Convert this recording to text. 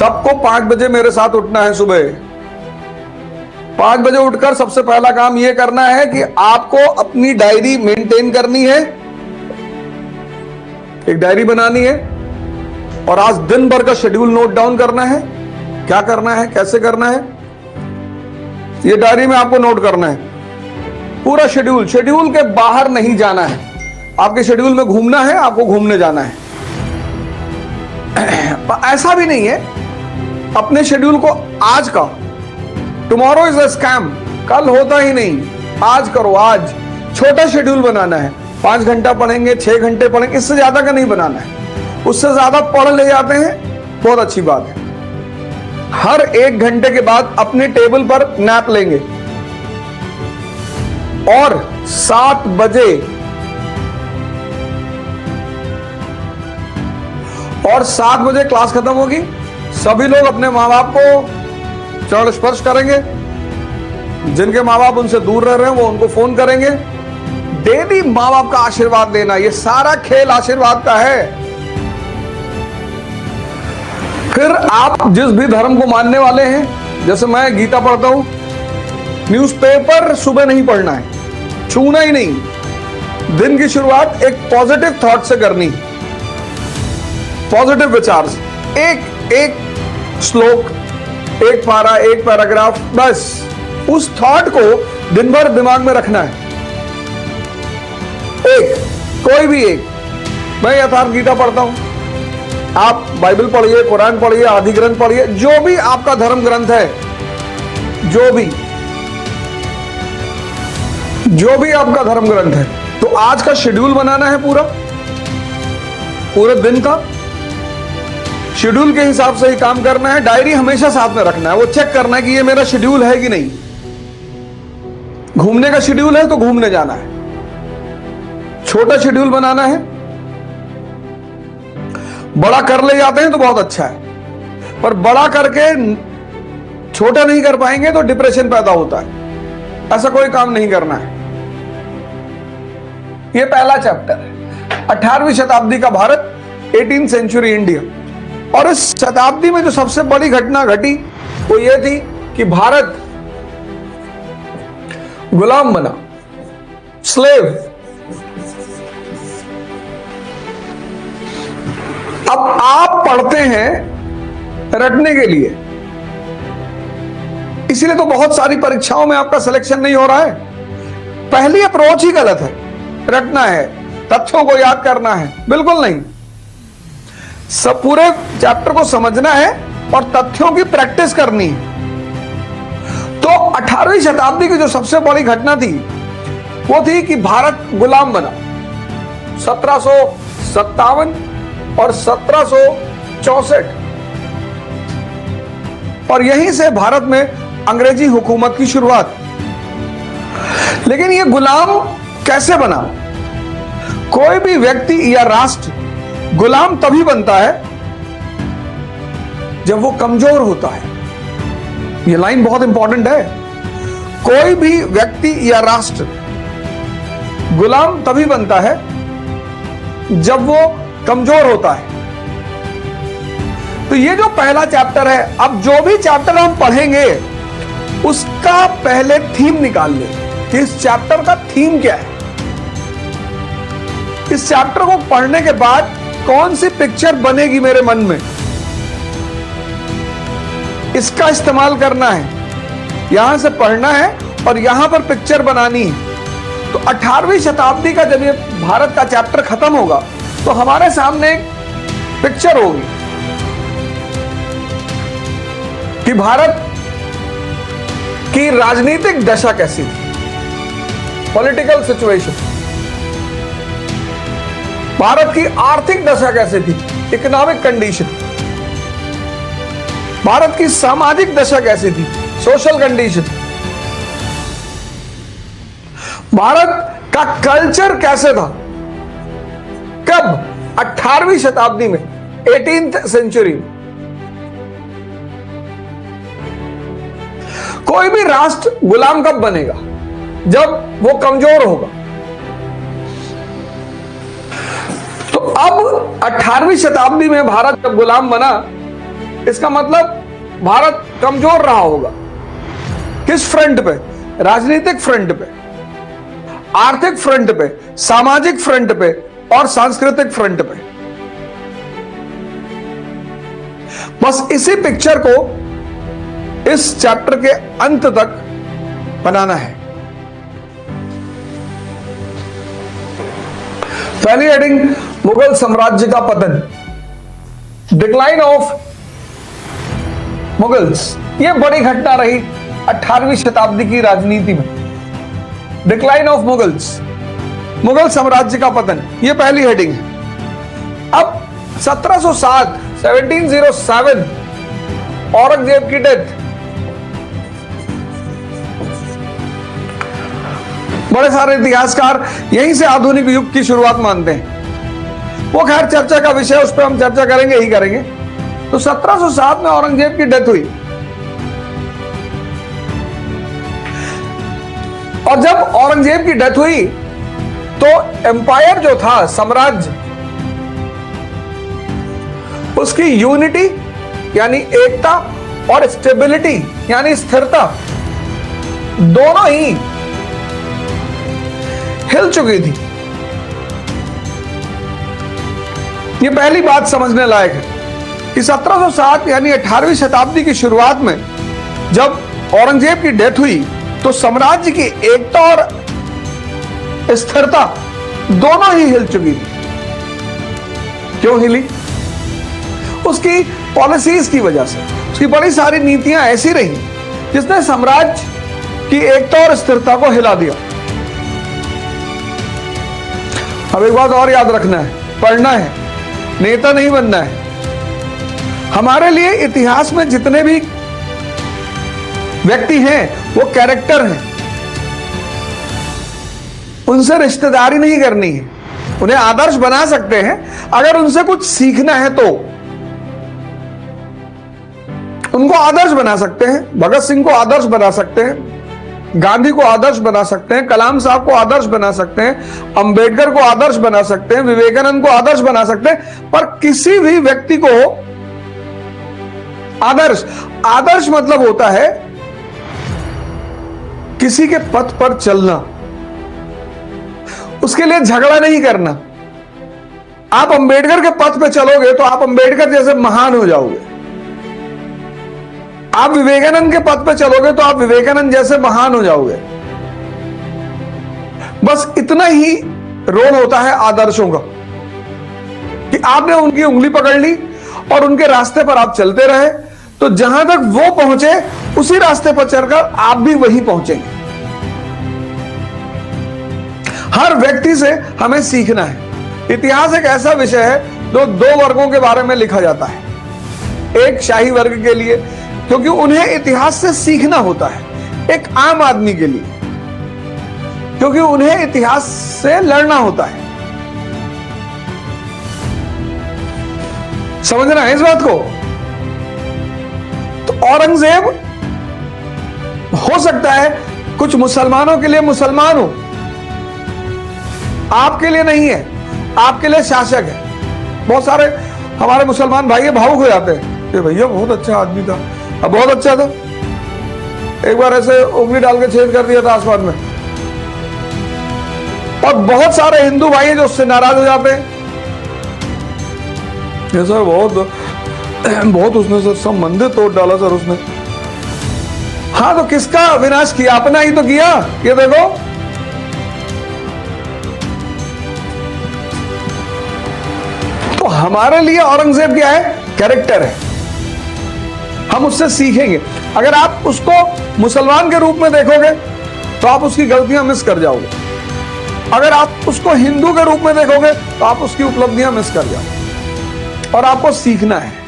सबको 5 बजे मेरे साथ उठना है। सुबह 5 बजे उठकर सबसे पहला काम यह करना है कि आपको अपनी डायरी मेंटेन करनी है, एक डायरी बनानी है और आज दिन भर का शेड्यूल नोट डाउन करना है। क्या करना है, कैसे करना है, यह डायरी में आपको नोट करना है। पूरा शेड्यूल, शेड्यूल के बाहर नहीं जाना है। आपके शेड्यूल में घूमना है, आपको घूमने जाना है। ऐसा भी नहीं है अपने शेड्यूल को आज का, टुमारो इज अ स्कैम, कल होता ही नहीं, आज करो। आज छोटा शेड्यूल बनाना है। 5 घंटा पढ़ेंगे, 6 घंटे पढ़ेंगे, इससे ज्यादा का नहीं बनाना है। उससे ज्यादा पढ़ ले जाते हैं, बहुत अच्छी बात है। हर 1 घंटे के बाद अपने टेबल पर नैप लेंगे और 7 बजे क्लास खत्म होगी। सभी लोग अपने माँ बाप को चरण स्पर्श करेंगे। जिनके माँ बाप उनसे दूर रह रहे हैं वो उनको फोन करेंगे। डेली माँ बाप का आशीर्वाद लेना, ये सारा खेल आशीर्वाद का है। फिर आप जिस भी धर्म को मानने वाले हैं, जैसे मैं गीता पढ़ता हूं, न्यूज़पेपर सुबह नहीं पढ़ना है, छूना ही नहीं। दिन की शुरुआत एक पॉजिटिव थॉट से करनी, पॉजिटिव विचार से। एक श्लोक, एक पारा, एक पैराग्राफ, बस उस थॉट को दिन भर दिमाग में रखना है। कोई भी एक। मैं यथार्थ गीता पढ़ता हूं, आप बाइबल पढ़िए, कुरान पढ़िए, आदि ग्रंथ पढ़िए, जो भी आपका धर्म ग्रंथ है, जो भी आपका धर्म ग्रंथ है। तो आज का शेड्यूल बनाना है, पूरे दिन का शेड्यूल के हिसाब से ही काम करना है। डायरी हमेशा साथ में रखना है, वो चेक करना है कि ये मेरा शेड्यूल है कि नहीं। घूमने का शेड्यूल है तो घूमने जाना है। छोटा शेड्यूल बनाना है, बड़ा कर ले जाते हैं तो बहुत अच्छा है, पर बड़ा करके छोटा नहीं कर पाएंगे तो डिप्रेशन पैदा होता है। ऐसा कोई काम नहीं करना है। यह पहला चैप्टर है, 18वीं शताब्दी का भारत, 18th सेंचुरी इंडिया। और इस शताब्दी में जो सबसे बड़ी घटना घटी वो ये थी कि भारत गुलाम बना, स्लेव। अब आप पढ़ते हैं रटने के लिए, इसीलिए तो बहुत सारी परीक्षाओं में आपका सिलेक्शन नहीं हो रहा है। पहली अप्रोच ही गलत है। रटना है, तथ्यों को याद करना है, बिल्कुल नहीं। सब पूरे चैप्टर को समझना है और तथ्यों की प्रैक्टिस करनी है। तो 18वीं शताब्दी की जो सबसे बड़ी घटना थी वो थी कि भारत गुलाम बना। 1757 और 1764, और यहीं से भारत में अंग्रेजी हुकूमत की शुरुआत। लेकिन यह गुलाम कैसे बना? कोई भी व्यक्ति या राष्ट्र गुलाम तभी बनता है जब वो कमजोर होता है। यह लाइन बहुत इंपॉर्टेंट है। कोई भी व्यक्ति या राष्ट्र गुलाम तभी बनता है जब वो कमजोर होता है। तो ये जो पहला चैप्टर है, अब जो भी चैप्टर हम पढ़ेंगे उसका पहले थीम निकाल ले कि इस चैप्टर का थीम क्या है। इस चैप्टर को पढ़ने के बाद कौन सी पिक्चर बनेगी मेरे मन में, इसका इस्तेमाल करना है। यहां से पढ़ना है और यहां पर पिक्चर बनानी है। तो 18वीं शताब्दी का जब ये भारत का चैप्टर खत्म होगा तो हमारे सामने एक पिक्चर होगी कि भारत की राजनीतिक दशा कैसी थी, पॉलिटिकल सिचुएशन। भारत की आर्थिक दशा कैसी थी, इकोनॉमिक कंडीशन। भारत की सामाजिक दशा कैसी थी, सोशल कंडीशन। भारत का कल्चर कैसे था, कब? 18वीं शताब्दी में, 18th सेंचुरी में। कोई भी राष्ट्र गुलाम कब बनेगा? जब वो कमजोर होगा। तो अब 18वीं शताब्दी में भारत जब गुलाम बना इसका मतलब भारत कमजोर रहा होगा। किस फ्रंट पे? राजनीतिक फ्रंट पे, आर्थिक फ्रंट पे, सामाजिक फ्रंट पे और सांस्कृतिक फ्रंट पे। बस इसी पिक्चर को इस चैप्टर के अंत तक बनाना है। पहली हेडिंग, मुगल साम्राज्य का पतन, डिक्लाइन ऑफ मुगल्स। यह बड़ी घटना रही 18वीं शताब्दी की राजनीति में। डिक्लाइन ऑफ मुगल्स, मुगल साम्राज्य का पतन, यह पहली हेडिंग है। अब 1707 औरंगजेब की डेथ। बड़े सारे इतिहासकार यहीं से आधुनिक युग की शुरुआत मानते हैं। वो खैर चर्चा का विषय, उस पर हम चर्चा करेंगे ही करेंगे। तो 1707 में औरंगजेब की डेथ हुई, और जब औरंगजेब की डेथ हुई तो एम्पायर जो था, साम्राज्य, उसकी यूनिटी यानी एकता और स्टेबिलिटी यानी स्थिरता, दोनों ही हिल चुकी थी। यह पहली बात समझने लायक है कि 1707 यानी 18वीं शताब्दी की शुरुआत में जब औरंगजेब की डेथ हुई तो साम्राज्य की एकता और स्थिरता दोनों ही हिल चुकी थी। क्यों हिली? उसकी पॉलिसीज की वजह से। उसकी बड़ी सारी नीतियां ऐसी रही जिसने साम्राज्य की एकता और स्थिरता को हिला दिया। अब एक बात और याद रखना है, पढ़ना है, नेता नहीं बनना है। हमारे लिए इतिहास में जितने भी व्यक्ति हैं वो कैरेक्टर हैं, उनसे रिश्तेदारी नहीं करनी है। उन्हें आदर्श बना सकते हैं, अगर उनसे कुछ सीखना है तो उनको आदर्श बना सकते हैं। भगत सिंह को आदर्श बना सकते हैं, गांधी को आदर्श बना सकते हैं, कलाम साहब को आदर्श बना सकते हैं, अंबेडकर को आदर्श बना सकते हैं, विवेकानंद को आदर्श बना सकते हैं, पर किसी भी व्यक्ति को आदर्श मतलब होता है किसी के पथ पर चलना, उसके लिए झगड़ा नहीं करना। आप अंबेडकर के पथ पे चलोगे तो आप अंबेडकर जैसे महान हो जाओगे। आप विवेकानंद के पथ पे चलोगे तो आप विवेकानंद जैसे महान हो जाओगे। बस इतना ही रोल होता है आदर्शों का कि आपने उनकी उंगली पकड़ ली और उनके रास्ते पर आप चलते रहे, तो जहां तक वो पहुंचे उसी रास्ते पर चलकर आप भी वहीं पहुंचेंगे। हर व्यक्ति से हमें सीखना है। इतिहास एक ऐसा विषय है जो दो वर्गों के बारे में लिखा जाता है। एक शाही वर्ग के लिए, क्योंकि उन्हें इतिहास से सीखना होता है। एक आम आदमी के लिए, क्योंकि उन्हें इतिहास से लड़ना होता है। समझना है इस बात को। तो औरंगजेब हो सकता है कुछ मुसलमानों के लिए मुसलमान हो, आपके लिए नहीं है, आपके लिए शासक है। बहुत सारे हमारे मुसलमान भाई भावुक हो जाते हैं कि भैया बहुत अच्छा आदमी था, अब बहुत अच्छा था, एक बार ऐसे उंगली डाल के छेद कर दिया था आसमान में। और बहुत सारे हिंदू भाई जो उससे नाराज हो जाते हैं, ये सर बहुत उसने सर सब मंदिर तोड़ डाला सर उसने। हाँ तो किसका विनाश किया? अपना ही तो किया। ये देखो, तो हमारे लिए औरंगजेब क्या है? कैरेक्टर है। हम उससे सीखेंगे। अगर आप उसको मुसलमान के रूप में देखोगे तो आप उसकी गलतियां मिस कर जाओगे। अगर आप उसको हिंदू के रूप में देखोगे तो आप उसकी उपलब्धियां मिस कर जाओगे। और आपको सीखना है।